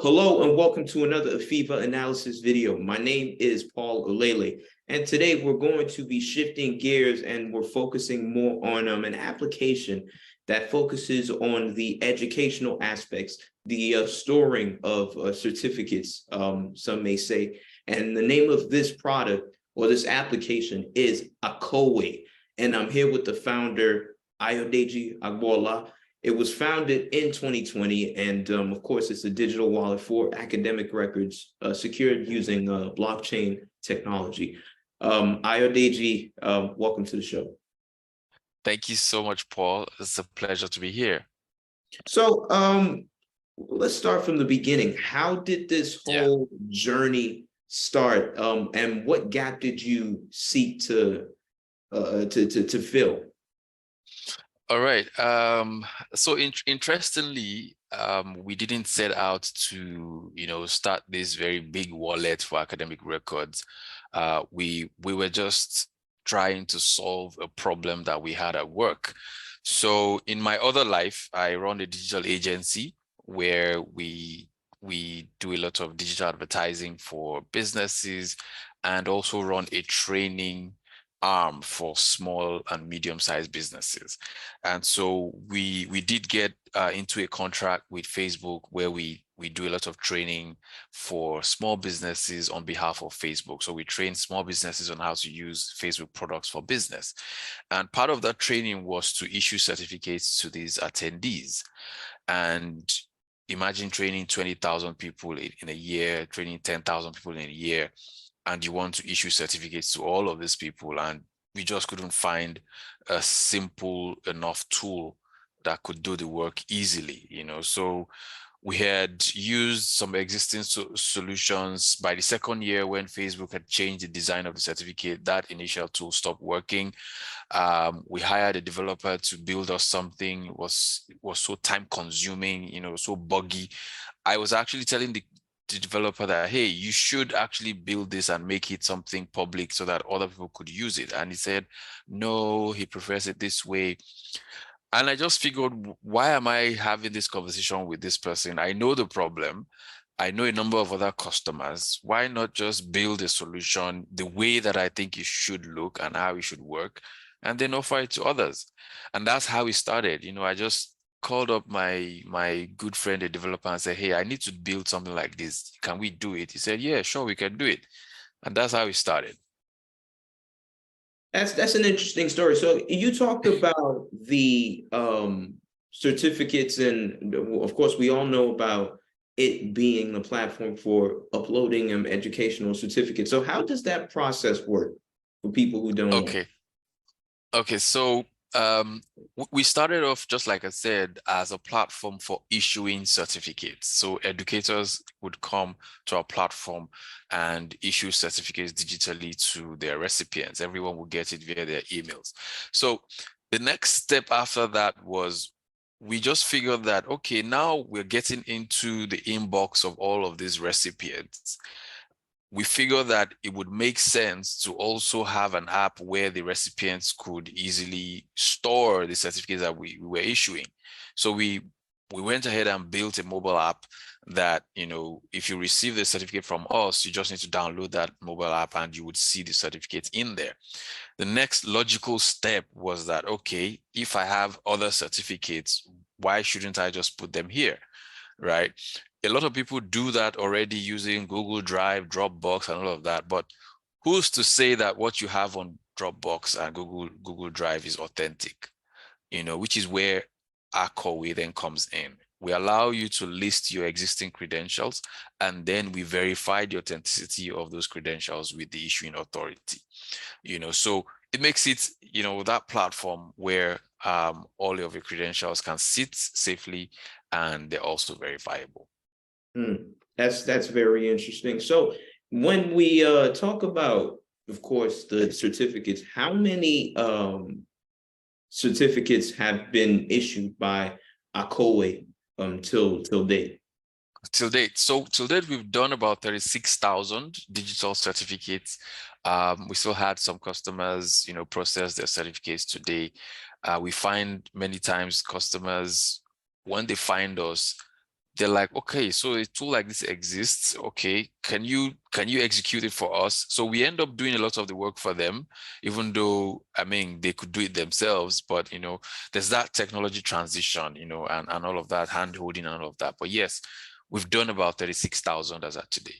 Hello and welcome to another AFIVA analysis video. My name is Paul Olele, and today we're going to be shifting gears and we're focusing more on an application that focuses on the educational aspects, the storing of certificates, some may say. And the name of this product or this application is Akowe. And I'm here with the founder, Ayodeji Agboola. It was founded in 2020, and of course, it's a digital wallet for academic records secured using blockchain technology. Ayodeji, welcome to the show. Thank you so much, Paul. It's a pleasure to be here. So let's start from the beginning. How did this whole journey start, and what gap did you seek to fill? All right. So interestingly, we didn't set out to, start this very big wallet for academic records. We were just trying to solve a problem that we had at work. So in my other life, I run a digital agency where we do a lot of digital advertising for businesses and also run a training arm for small and medium-sized businesses. And so we did get into a contract with Facebook where we do a lot of training for small businesses on behalf of Facebook. So we train small businesses on how to use Facebook products for business. And part of that training was to issue certificates to these attendees. And imagine training 20,000 people in a year, training 10,000 people in a year, and you want to issue certificates to all of these people, and we just couldn't find a simple enough tool that could do the work easily, So we had used some existing solutions. By the second year, when Facebook had changed the design of the certificate, that initial tool stopped working. We hired a developer to build us something. It was so time consuming, so buggy. I was actually telling the developer that, hey, you should actually build this and make it something public so that other people could use it. And he said, no, he prefers it this way. And I just figured, why am I having this conversation with this person? I know the problem. I know a number of other customers. Why not just build a solution the way that I think it should look and how it should work, and then offer it to others? And that's how it started. I just called up my good friend, a developer, and said, hey, I need to build something like this. Can we do it? He said, yeah, sure, we can do it. And that's how it started. That's an interesting story. So you talked about the certificates, and of course, we all know about it being the platform for uploading educational certificates. So how does that process work for people who don't know? Okay, so we started off, just like I said, as a platform for issuing certificates. So educators would come to our platform and issue certificates digitally to their recipients. Everyone would get it via their emails. So the next step after that was, we just figured that, okay, now we're getting into the inbox of all of these recipients. We figured that it would make sense to also have an app where the recipients could easily store the certificates that we were issuing. So we went ahead and built a mobile app that, if you receive the certificate from us, you just need to download that mobile app and you would see the certificates in there. The next logical step was that, okay, if I have other certificates, why shouldn't I just put them here, right? A lot of people do that already using Google Drive, Dropbox, and all of that. But who's to say that what you have on Dropbox and Google Drive is authentic? Which is where Akowe then comes in. We allow you to list your existing credentials, and then we verify the authenticity of those credentials with the issuing authority. So it makes it, that platform where all of your credentials can sit safely, and they're also verifiable. That's very interesting. So when we talk about, of course, the certificates, how many certificates have been issued by Akowe till date? Till date. So till date, we've done about 36,000 digital certificates. We still had some customers, process their certificates today. We find many times customers, when they find us, they're like, okay, so a tool like this exists. Okay, can you execute it for us? So we end up doing a lot of the work for them, even though, I mean, they could do it themselves, but there's that technology transition, and all of that hand holding and all of that. But yes, we've done about 36,000 as at today.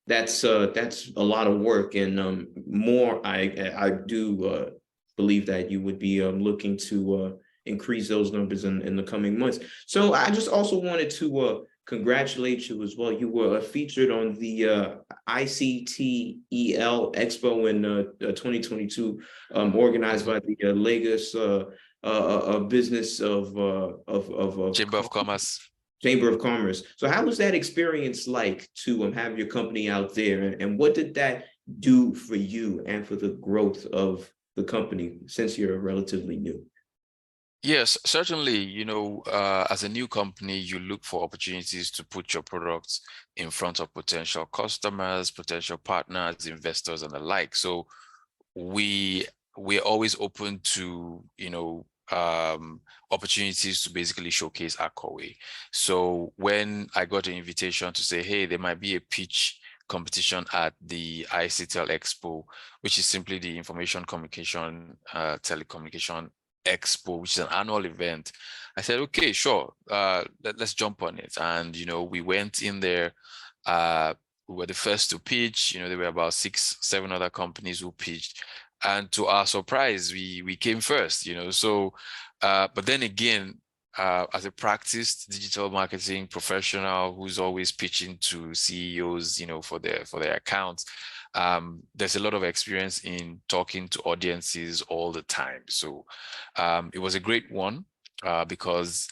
That's a lot of work, and more. I do believe that you would be looking to increase those numbers in the coming months. So I just also wanted to congratulate you as well. You were featured on the ICTEL Expo in 2022, organized by the Lagos Business of Chamber of Commerce. Chamber of Commerce. So how was that experience like to have your company out there, and what did that do for you and for the growth of the company since you're relatively new? Yes, certainly, as a new company, you look for opportunities to put your products in front of potential customers, potential partners, investors, and the like. So we're always open to, opportunities to basically showcase Akowe. So when I got an invitation to say, hey, there might be a pitch competition at the ICTL Expo, which is simply the Information Communication Telecommunication Expo, which is an annual event, I said, okay, sure, let's jump on it. And we went in there. We were the first to pitch. There were about 6-7 other companies who pitched, and to our surprise, we came first. So but then again, as a practiced digital marketing professional who's always pitching to CEOs, for their accounts, there's a lot of experience in talking to audiences all the time. So it was a great one because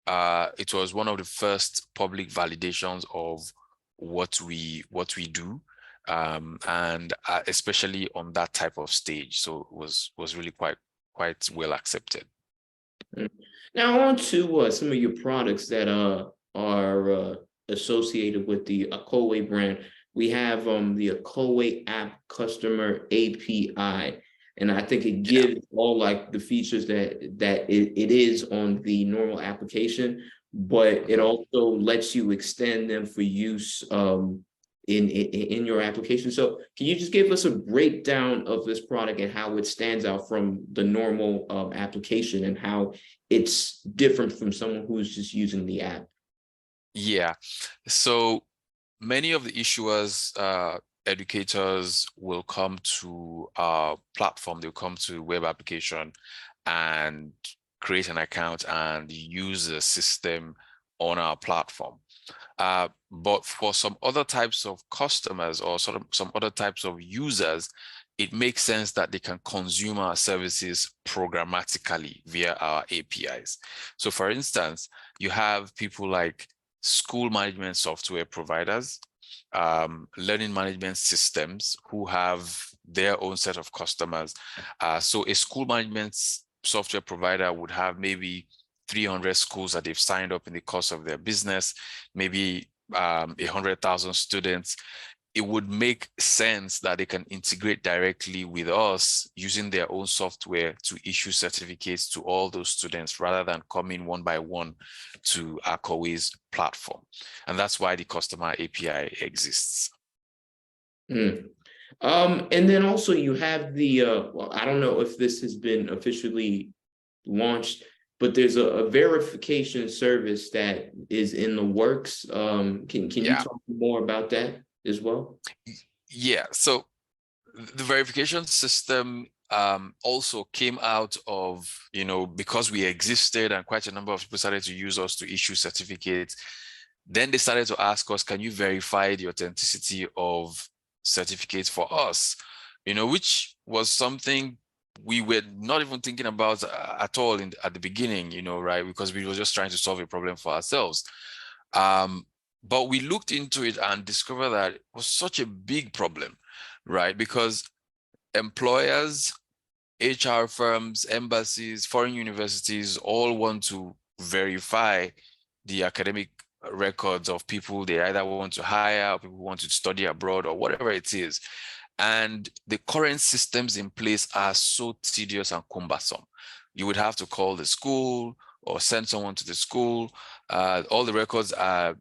it was one of the first public validations of what we do, and especially on that type of stage. So it was really quite well accepted. Now on to some of your products that are associated with the Akowe brand. We have the Akowe App Customer API, and I think it gives all like the features that it is on the normal application, but it also lets you extend them for use in your application. So can you just give us a breakdown of this product and how it stands out from the normal application, and how it's different from someone who's just using the app? Yeah, so many of the issuers, educators will come to our platform, they'll come to web application and create an account and use the system on our platform. But for some other types of customers or some other types of users, it makes sense that they can consume our services programmatically via our APIs. So for instance, you have people like school management software providers, learning management systems who have their own set of customers. So a school management software provider would have maybe 300 schools that they've signed up in the course of their business, maybe 100,000 students. It would make sense that they can integrate directly with us using their own software to issue certificates to all those students rather than coming one by one to Akowe's platform. And that's why the customer API exists. And then also you have the well, I don't know if this has been officially launched, but there's a verification service that is in the works. Can you talk more about that as well? Yeah, so the verification system also came out of, because we existed and quite a number of people started to use us to issue certificates. Then they started to ask us, can you verify the authenticity of certificates for us? Which was something we were not even thinking about at all at the beginning, right? Because we were just trying to solve a problem for ourselves. But we looked into it and discovered that it was such a big problem, right? Because employers, HR firms, embassies, foreign universities all want to verify the academic records of people they either want to hire, or people who want to study abroad, or whatever it is. And the current systems in place are so tedious and cumbersome. You would have to call the school or send someone to the school. All the records are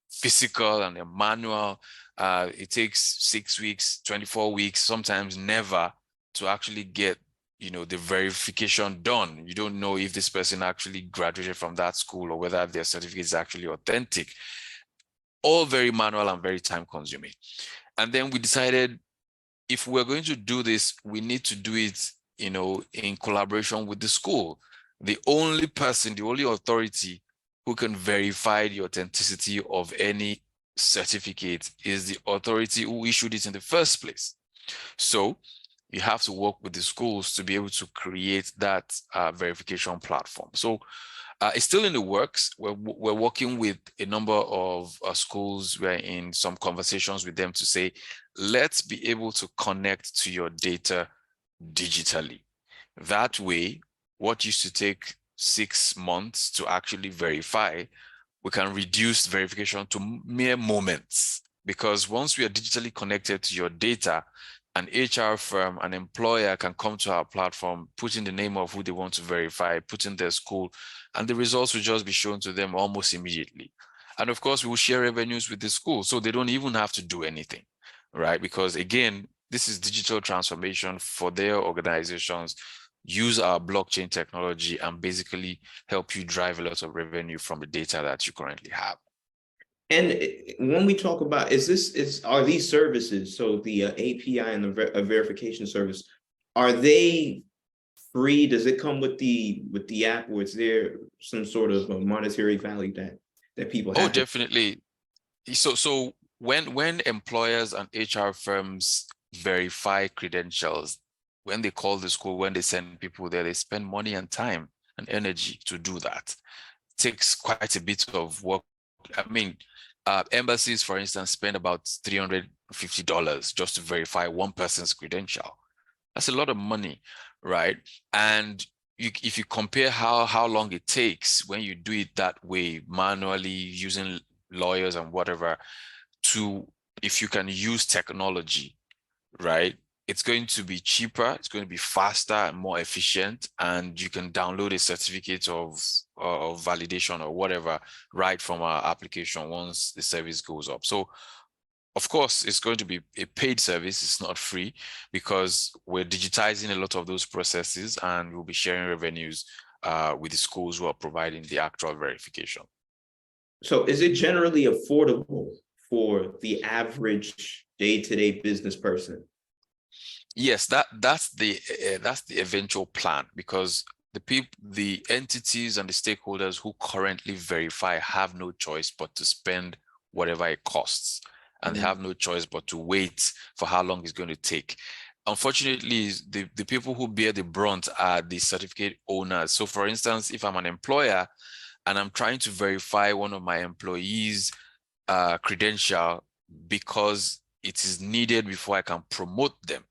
physical and they're manual. It takes 6 weeks, 24 weeks, sometimes never, to actually get the verification done. You don't know if this person actually graduated from that school or whether their certificate is actually authentic. All very manual and very time consuming. And then we decided, if we're going to do this, we need to do it, in collaboration with the school. The only person, the only authority who can verify the authenticity of any certificate is the authority who issued it in the first place. So you have to work with the schools to be able to create that verification platform. So it's still in the works. We're working with a number of schools. We're in some conversations with them to say, let's be able to connect to your data digitally. That way, what used to take 6 months to actually verify, we can reduce verification to mere moments. Because once we are digitally connected to your data, an HR firm, an employer can come to our platform, put in the name of who they want to verify, put in their school, and the results will just be shown to them almost immediately. And of course, we will share revenues with the school, so they don't even have to do anything, right? Because again, this is digital transformation for their organizations. Use our blockchain technology and basically help you drive a lot of revenue from the data that you currently have. And when we talk about, are these services, so the API and the verification service, are they free? Does it come with the app, or is there some sort of a monetary value that people have? Oh, definitely. So when employers and HR firms verify credentials, when they call the school, when they send people there, they spend money and time and energy to do that. It takes quite a bit of work. I mean, embassies, for instance, spend about $350 just to verify one person's credential. That's a lot of money, right? And if you compare how long it takes when you do it that way, manually, using lawyers and whatever, to if you can use technology, right? It's going to be cheaper, it's going to be faster and more efficient, and you can download a certificate of validation or whatever right from our application once the service goes up. So of course, it's going to be a paid service. It's not free, because we're digitizing a lot of those processes, and we'll be sharing revenues with the schools who are providing the actual verification. So is it generally affordable for the average day-to-day business person? Yes, that's the eventual plan, because the entities and the stakeholders who currently verify have no choice but to spend whatever it costs, and they have no choice but to wait for how long it's going to take. Unfortunately, the people who bear the brunt are the certificate owners. So for instance, if I'm an employer and I'm trying to verify one of my employees' credential because it is needed before I can promote them,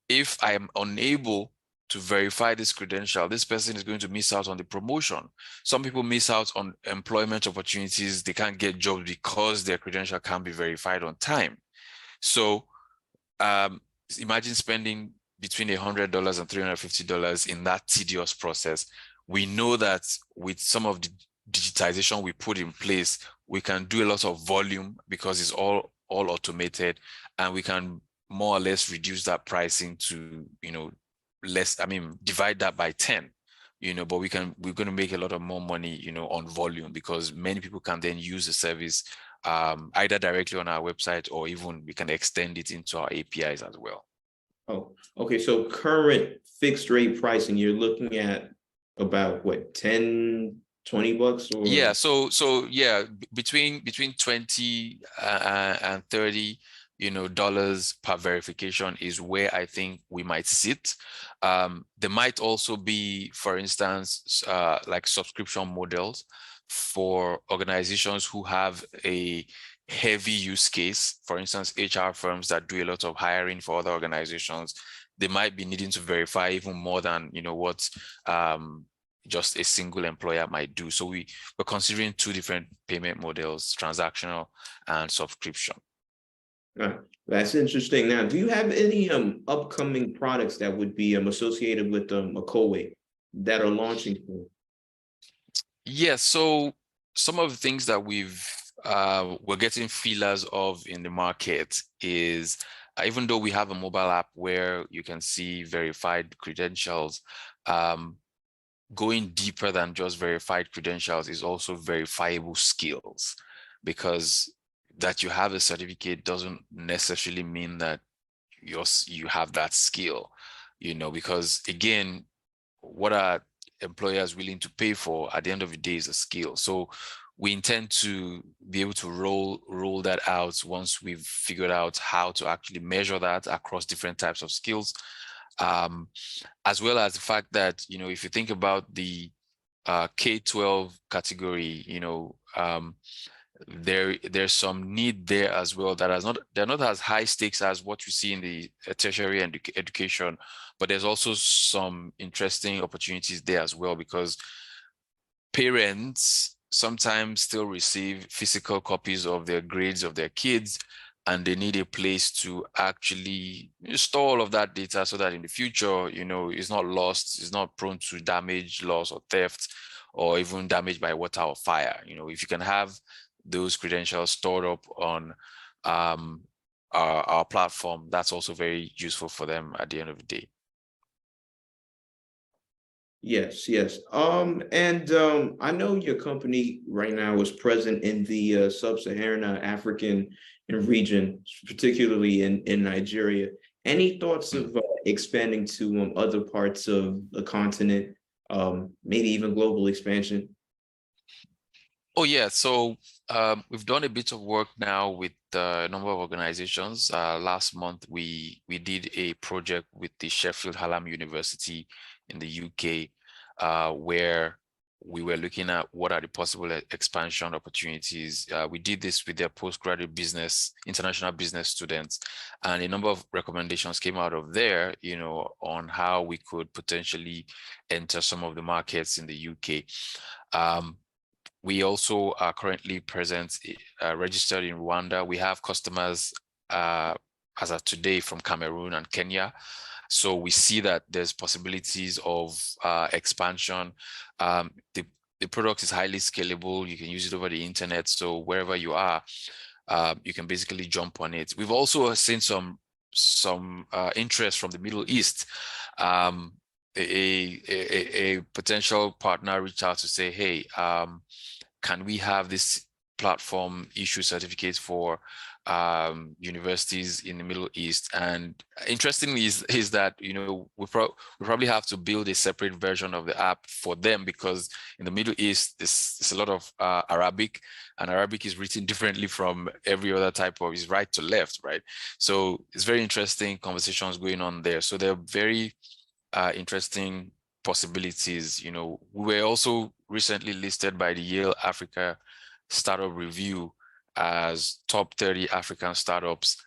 if I am unable to verify this credential, this person is going to miss out on the promotion. Some people miss out on employment opportunities. They can't get jobs because their credential can't be verified on time. So imagine spending between $100 and $350 in that tedious process. We know that with some of the digitization we put in place, we can do a lot of volume because it's all automated, and we can more or less reduce that pricing to, less, divide that by 10, but we're going to make a lot of more money, on volume, because many people can then use the service either directly on our website, or even we can extend it into our APIs as well. Oh, okay. So current fixed rate pricing, you're looking at about what, 10, $20 or? Yeah. So yeah, between 20 and 30 dollars per verification is where I think we might sit. There might also be, for instance, like subscription models for organizations who have a heavy use case. For instance, HR firms that do a lot of hiring for other organizations, they might be needing to verify even more than what just a single employer might do. So we're considering two different payment models: transactional and subscription. That's interesting. Now, do you have any upcoming products that would be associated with Akowe that are launching soon? Yeah, so some of the things that we're getting feelers of in the market is even though we have a mobile app where you can see verified credentials, going deeper than just verified credentials is also verifiable skills, because that you have a certificate doesn't necessarily mean that you have that skill, because again, what are employers willing to pay for at the end of the day is a skill. So we intend to be able to roll that out once we've figured out how to actually measure that across different types of skills, as well as the fact that, if you think about the K-12 category, there's some need there as well that they're not as high stakes as what you see in the tertiary education, but there's also some interesting opportunities there as well, because parents sometimes still receive physical copies of their grades of their kids, and they need a place to actually store all of that data so that in the future, it's not lost, it's not prone to damage, loss, or theft, or even damage by water or fire. If you can have those credentials stored up on our platform, that's also very useful for them at the end of the day. Yes, yes. I know your company right now is present in the sub-Saharan African region, particularly in Nigeria. Any thoughts of expanding to other parts of the continent, maybe even global expansion? Oh yeah, so we've done a bit of work now with a number of organizations. Last month, we did a project with the Sheffield Hallam University in the UK, where we were looking at what are the possible expansion opportunities. We did this with their postgraduate business, international business students, and a number of recommendations came out of there, on how we could potentially enter some of the markets in the UK. We also are currently present, registered in Rwanda. We have customers as of today from Cameroon and Kenya. So we see that there's possibilities of expansion. The product is highly scalable. You can use it over the internet. So wherever you are, you can basically jump on it. We've also seen some interest from the Middle East. A potential partner reached out to say, hey, can we have this platform issue certificates for universities in the Middle East? And interestingly is that, we probably have to build a separate version of the app for them, because in the Middle East, there's a lot of Arabic, and Arabic is written differently from every other type of, is right to left, right? So it's very interesting conversations going on there. So they're very interesting possibilities. We were also recently listed by the Yale Africa Startup Review as top 30 African startups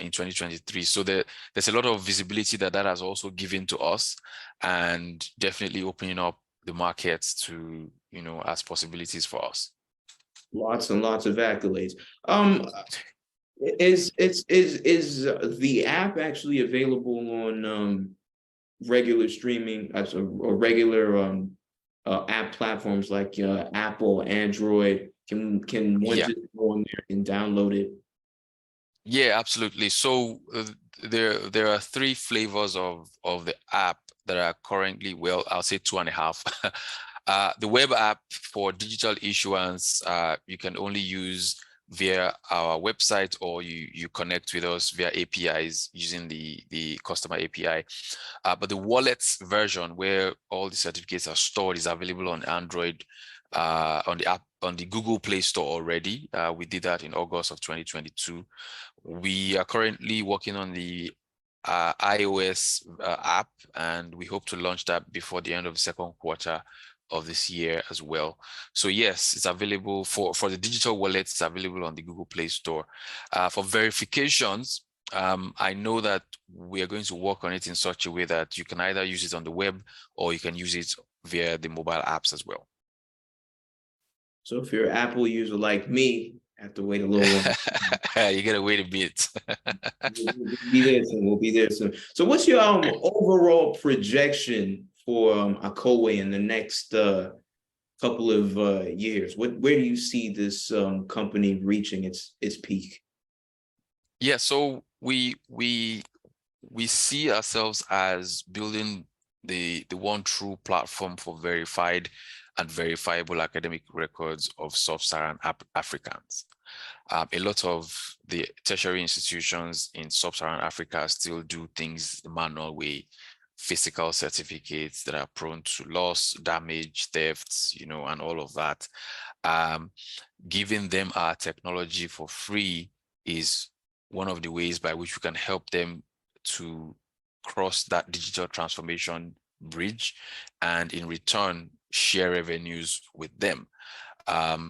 in 2023. So there's a lot of visibility that has also given to us, and definitely opening up the markets to, as possibilities for us. Lots and lots of accolades. Is the app actually available on regular streaming or regular app platforms like Apple, Android? Can one just go on there and download it? Yeah, absolutely. So there are three flavors of the app that are currently, well, I'll say 2.5. The web app for digital issuance, you can only use via our website, or you connect with us via APIs using the customer API. But the wallets version, where all the certificates are stored, is available on Android, on the app, on the Google Play Store already. We did that in August of 2022. We are currently working on the iOS app, and we hope to launch that before the end of the second quarter of this year as well. So yes, it's available for the digital wallet. It's available on the Google Play Store. For verifications, I know that we are going to work on it in such a way that you can either use it on the web, or you can use it via the mobile apps as well. So if you're an Apple user like me, have to wait a little while. You gotta wait a bit. We'll be there soon. We'll be there soon. So what's your overall projection for Akowe in the next couple of years? Where do you see this company reaching its peak? Yeah, so we see ourselves as building the one true platform for verified and verifiable academic records of sub-Saharan Africans. A lot of the tertiary institutions in sub-Saharan Africa still do things the manual way, physical certificates that are prone to loss, damage, thefts, you know, and all of that. Giving them our technology for free is one of the ways by which we can help them to cross that digital transformation bridge, and in return share revenues with them.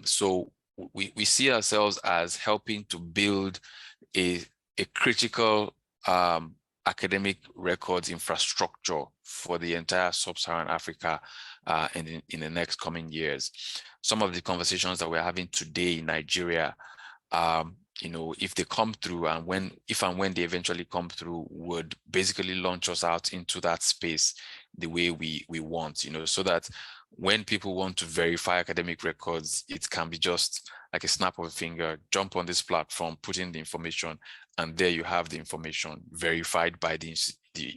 So we see ourselves as helping to build a critical academic records infrastructure for the entire sub-Saharan Africa in the next coming years. Some of the conversations that we're having today in Nigeria, you know, if they come through, and if and when they eventually come through, would basically launch us out into that space the way we want, you know, so that when people want to verify academic records, it can be just like a snap of a finger, jump on this platform, put in the information, and there you have the information verified by the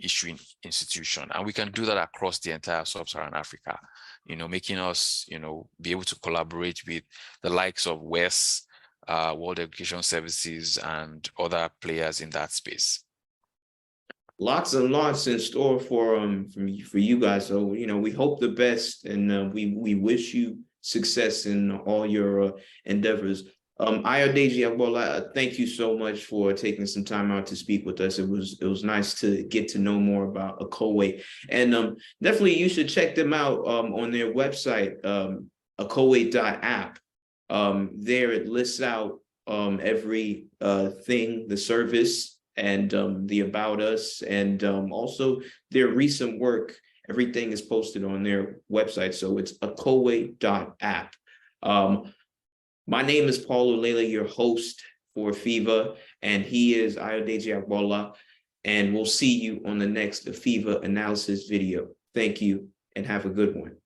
issuing institution. And we can do that across the entire sub-Saharan Africa, you know, making us, you know, be able to collaborate with the likes of WES, World Education Services, and other players in that space. Lots and lots in store for you guys. So, you know, we hope the best, and we wish you success in all your endeavors. Ayodeji Agboola, thank you so much for taking some time out to speak with us. It was nice to get to know more about Akowe, and definitely you should check them out on their website, Akowe.app. There it lists out every thing, the service, and the about us, and also their recent work. Everything is posted on their website, so it's Akowe.app. My name is Paul Ulele, your host for FIVA, and he is Ayodeji Agboola, and we'll see you on the next FIVA analysis video. Thank you, and have a good one.